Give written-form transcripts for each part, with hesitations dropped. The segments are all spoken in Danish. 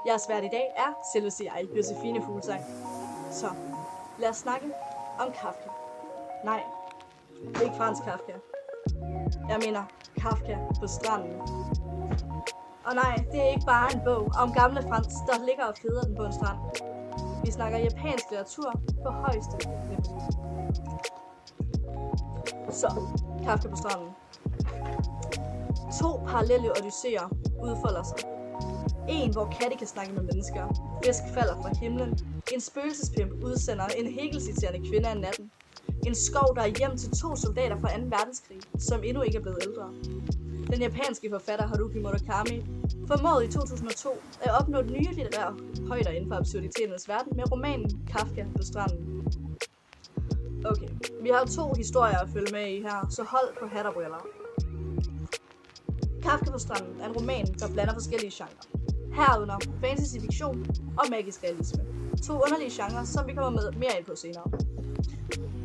Jeres vært i dag er selveste jeg, Josefine Fuglsang. Så lad os snakke om Kafka. Nej, ikke Franz Kafka. Jeg mener Kafka på stranden. Og nej, det er ikke bare en bog om gamle Franz, der ligger og feder den på en strand. Vi snakker japansk litteratur på højeste niveau. Så, Kafka på stranden. 2 parallelle odysseer udfolder sig. En, hvor katte kan snakke med mennesker, fisk falder fra himlen, en spøgelsespimp udsender en hegelciterende kvinde af natten, en skov, der er hjem til 2 soldater fra 2. verdenskrig, som endnu ikke er blevet ældre. Den japanske forfatter Haruki Murakami formåede i 2002 at opnå nye litterære højder inden for absurditeternes verden med romanen Kafka på stranden. Okay, vi har 2 historier at følge med i her, så hold på hat og briller. Kafka på stranden er en roman, der blander forskellige genrer. Herunder fantasy-fiktion og magisk realisme. 2 underlige genrer, som vi kommer med mere ind på senere.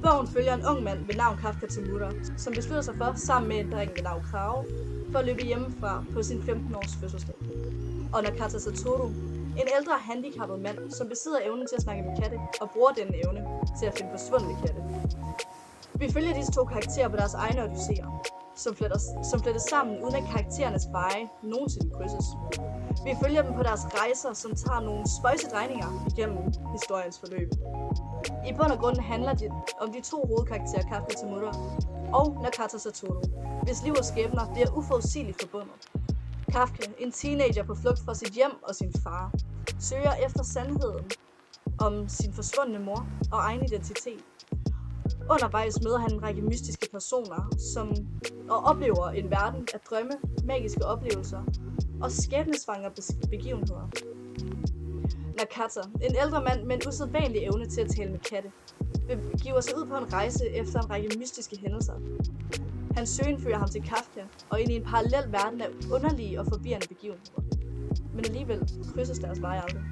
Bogen følger en ung mand ved navn Kafka Temura, som beslutter sig for, sammen med en dreng ved navn Krao, for at løbe hjemmefra på sin 15-års fødselsdag. Og Nakata Satoru, en ældre handicappet mand, som besidder evnen til at snakke med katte, og bruger denne evne til at finde forsvundne katte. Vi følger disse 2 karakterer på deres egne odysseer, som flettes sammen, uden at karakterernes veje nogensinde krydses. Vi følger dem på deres rejser, som tager nogle spøjse drejninger igennem historiens forløb. I bund og grund handler det om de 2 hovedkarakterer, Kafka Temura og Nakata Satoru, hvis liv og skæbner bliver uforudsigeligt forbundet. Kafka, en teenager på flugt fra sit hjem og sin far, søger efter sandheden om sin forsvundne mor og egen identitet. Undervejs møder han en række mystiske personer, og oplever en verden af drømme, magiske oplevelser og skæbnesvangre begivenheder. Nakata, en ældre mand med en usædvanlig evne til at tale med katte, giver sig ud på en rejse efter en række mystiske hændelser. Hans søgen fører ham til Kafka og ind i en parallel verden af underlige og forvirrende begivenheder. Men alligevel krydses deres veje aldrig.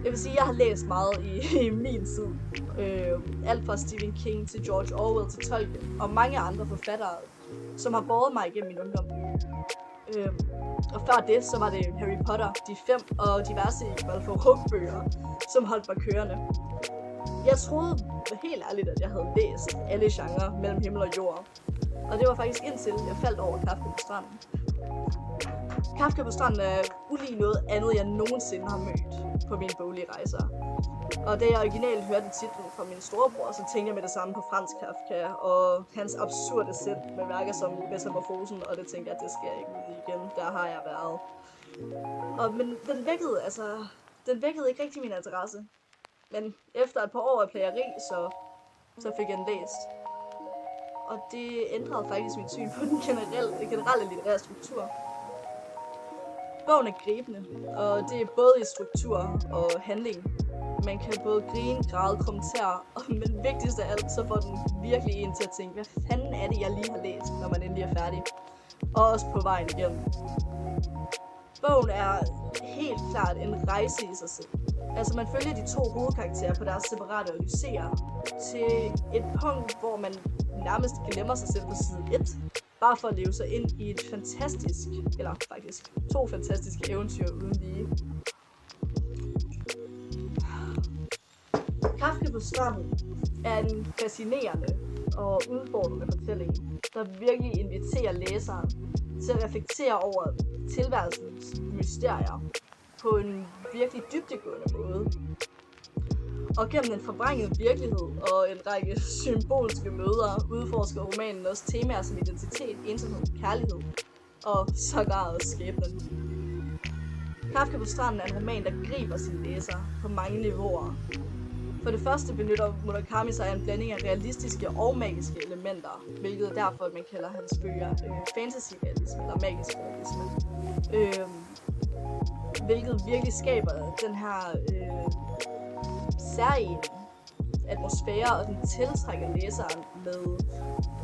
Jeg vil sige, at jeg har læst meget i min tid. Alt fra Stephen King til George Orwell til Tolkien og mange andre forfattere, som har båret mig igennem min ungdom. Og før det, så var det Harry Potter, de 5 og diverse Balfour-bøger, som holdt mig kørende. Jeg troede helt ærligt, at jeg havde læst alle genrer mellem himmel og jord. Og det var faktisk indtil jeg faldt over Kafka på stranden. Kafka på stranden er ulig noget andet, jeg nogensinde har mødt på mine boglige rejser. Og da jeg originalt hørte titlen fra min storebror, så tænkte jeg med det samme på Franz Kafka og hans absurde sind med værker som Metamorfosen, og det tænkte jeg, at det skal jeg ikke ud igen. Der har jeg været. Men den vækkede ikke rigtig min interesse. Men efter et par år af plageri, så fik jeg den læst. Og det ændrede faktisk mit syn på den generelle litterære struktur. Bogen er gribende, og det er både i struktur og handling. Man kan både grine, græde, kommentere, men vigtigst af alt, så får den virkelig en til at tænke, hvad fanden er det, jeg lige har læst, når man endelig er færdig. Og også på vejen igennem. Bogen er helt klart en rejse i sig selv. Altså man følger de 2 hovedkarakterer på deres separate odysseer til et punkt, hvor man nærmest glemmer sig selv på side 1, bare for at leve sig ind i et fantastisk, eller faktisk 2 fantastiske eventyr uden lige. Kafka på stranden er en fascinerende og udfordrende fortælling, der virkelig inviterer læseren til at reflektere over tilværelsens mysterier på en virkelig dybdegående måde. Og gennem en forvrænget virkelighed og en række symbolske møder udforsker romanen også temaer som identitet, ensomhed, kærlighed og sågar også skæbnen. Kafka på stranden er en roman, der griber sin læser på mange niveauer. For det første benytter Murakami sig af en blanding af realistiske og magiske elementer, hvilket er derfor, at man kalder hans bøger fantasy-realisme eller magisk realisme. Hvilket virkelig skaber den her særlige atmosfære, og den tiltrækker læseren med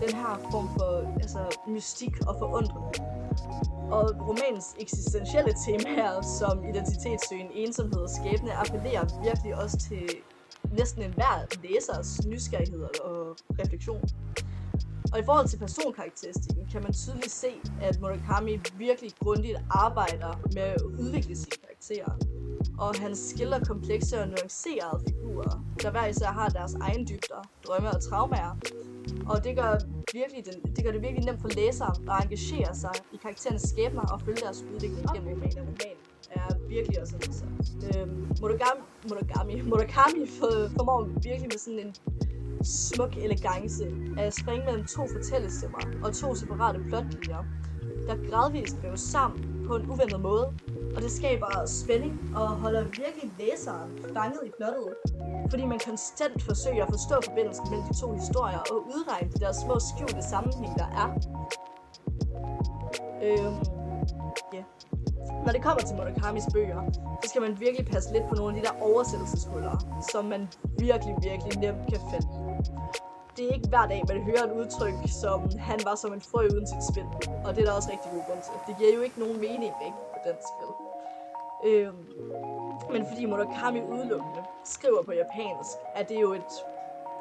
den her form for mystik og forundring. Og romanens eksistentielle temaer som identitetssøgen, ensomhed og skæbne appellerer virkelig også til næsten enhver læsers nysgerrighed og refleksion. Og i forhold til personkarakteristikken kan man tydeligt se, at Murakami virkelig grundigt arbejder med at udvikle sine karakterer. karakterer. Og han skildrer komplekse og nuancerede figurer, der hver især har deres egen dybder, drømme og traumer. Og det gør det virkelig nemt for læseren at engagere sig i karakterernes skæbner og følge deres udvikling gennem romanen. Romanen er virkelig også interessant. Murakami formår virkelig med sådan en smuk elegance at springe mellem to fortællestemmer og to separate plotlinjer, der gradvist væves sammen på en uventet måde, og det skaber spænding og holder virkelig læseren fanget i plottet, fordi man konstant forsøger at forstå forbindelsen mellem de to historier og udregne de der små skjulte sammenhæng, der er. Når det kommer til Murakamis bøger, så skal man virkelig passe lidt på nogle af de der oversættelseshuller, som man virkelig nemt kan falde i. Det er ikke hver dag, man hører et udtryk, som han var som en frø uden sit spind, og det er der også rigtig god grund til. Det giver jo ikke nogen mening på dansk spil. Men fordi Murakami udelukkende skriver på japansk, er det jo et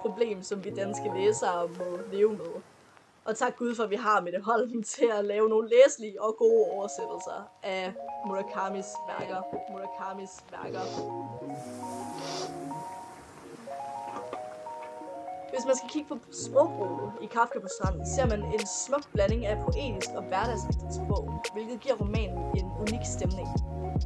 problem, som vi danske læsere må leve med. Og tak Gud for, at vi har Mette Holm til at lave nogle læselige og gode oversættelser af Murakamis værker. Hvis man skal kigge på sprogbruget i Kafka på stranden, ser man en smuk blanding af poetisk og hverdagsligt sprog, hvilket giver romanen en unik stemning.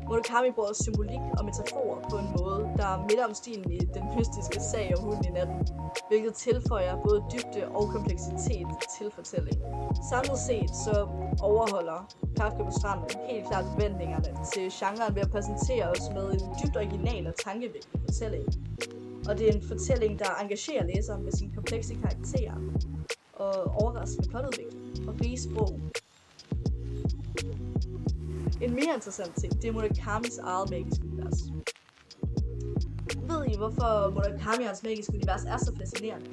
Murakami bruger symbolik og metaforer på en måde, der minder om stilen i den mystiske sag om hunden i natten, hvilket tilføjer både dybde og kompleksitet til fortællingen. Samlet set så overholder Kafka på stranden helt klart forventningerne til genren ved at præsentere os med en dybt original og tankevækkende fortælling. Og det er en fortælling, der engagerer læseren med sine komplekse karakterer og overraskende plotudvikling og rige sprog. En mere interessant ting, det er Murakamis eget magiske univers. Ved I, hvorfor Murakami og hans magiske univers er så fascinerende?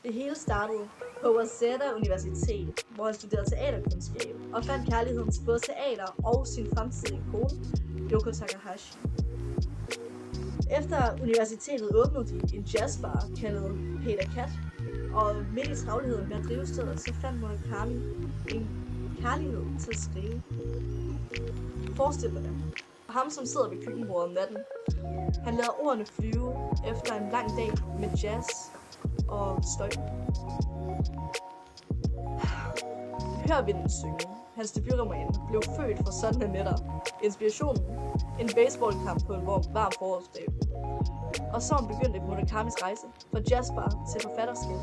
Det hele startede på Waseda Universitet, hvor han studerede teaterkundskab og fandt kærligheden til både teater og sin fremtidige kone, Yoko Takahashi. Efter universitetet åbnede de en jazzbar kaldet Peter Cat, og midt i travlheden ved at drive stedet, så fandt Murakami en kærlighed til at skrive. Forestil dig det. Ham, som sidder ved køkkenbordet om natten. Han lader ordene flyve efter en lang dag med jazz og støj. Hør vinden synge. Hans debutroman blev født fra sådanne nætter. Inspirationen. En baseballkamp på en varm forårsdag. Og så begyndte Murakamis rejse fra jazzbar til forfatterskab.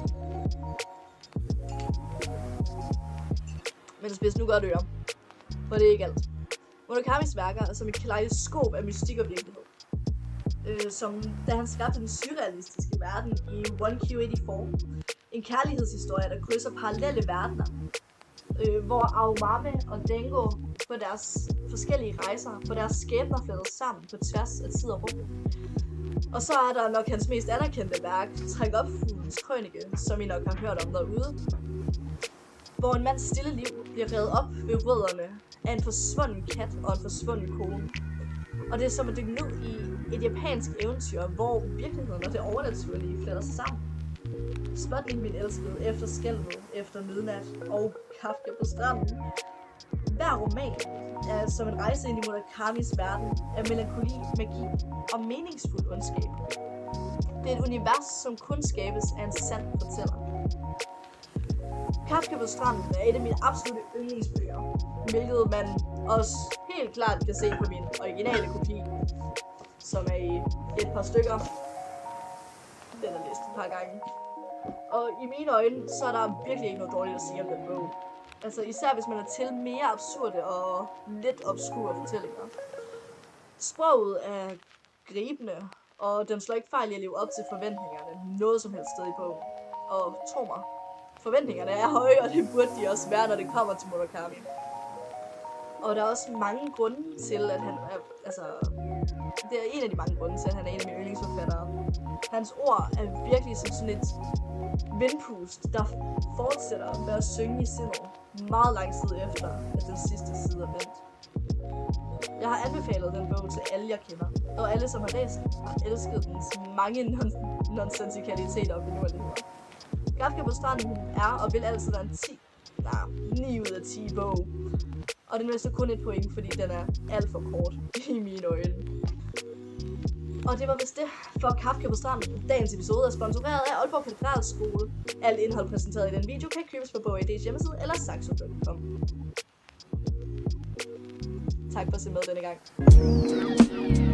Men spids nu godt øre, for det er ikke alt. Murakamis værker er som et kaleidoskop af mystik og virkelighed. Som da han skabte den surrealistiske verden i 1Q84. En kærlighedshistorie, der krydser parallelle verdener. Hvor Aomame og Dengo på deres forskellige rejser, på deres skæbner flettes sammen på tværs af tid og rum. Og så er der nok hans mest anerkendte værk, Træk op fuglens krønike, som I nok har hørt om derude. Hvor en mands stille liv bliver revet op ved rødderne af en forsvunden kat og en forsvunden kone. Og det er som at dykke ned i et japansk eventyr, hvor virkeligheden og det overnaturlige fletter sig sammen. Spotling min elskede, Efter skælvet, Efter midnat og Kafka på stranden. Hver roman er som en rejse ind i Murakamis verden af melankoli, magi og meningsfuld ondskab. Det er et univers, som kun skabes af en sand fortæller. Kafka på stranden er et af mine absolutte yndlingsbøger, hvilket man også helt klart kan se på min originale kopi, som er i et par stykker. Den er læst et par gange. Og i mine øjne, så er der virkelig ikke noget dårligt at sige om den bog. Altså især hvis man er til mere absurde og lidt obskure fortællinger. Sproget er gribende, og den slår ikke fejl i at leve op til forventningerne noget som helst sted i bogen. Og tro mig, forventningerne er høje, og det burde de også være, når det kommer til Murakami. Og der er også mange grunde til, at han er, det er en af de mange grunde til, at han er en af mine yndlingsforfattere. Hans ord er virkelig som sådan et vindpust, der fortsætter med at synge i sindet meget lang tid efter, at den sidste side er vendt. Jeg har anbefalet den bog til alle, jeg kender, og alle, som har læst den, har elsket dens mange nonsensikaliteter og finurligheder. Kafka på stranden er og vil altid være en 9 ud af 10 bog. Og den mister kun et point, fordi den er alt for kort i mine øjne. Og det var vist det for Kafka på stranden. Dagens episode er sponsoreret af Aalborg Katedralskole. Alt indhold præsenteret i den video kan købes på BogAD's hjemmeside eller saxo.com. Tak for at se med denne gang.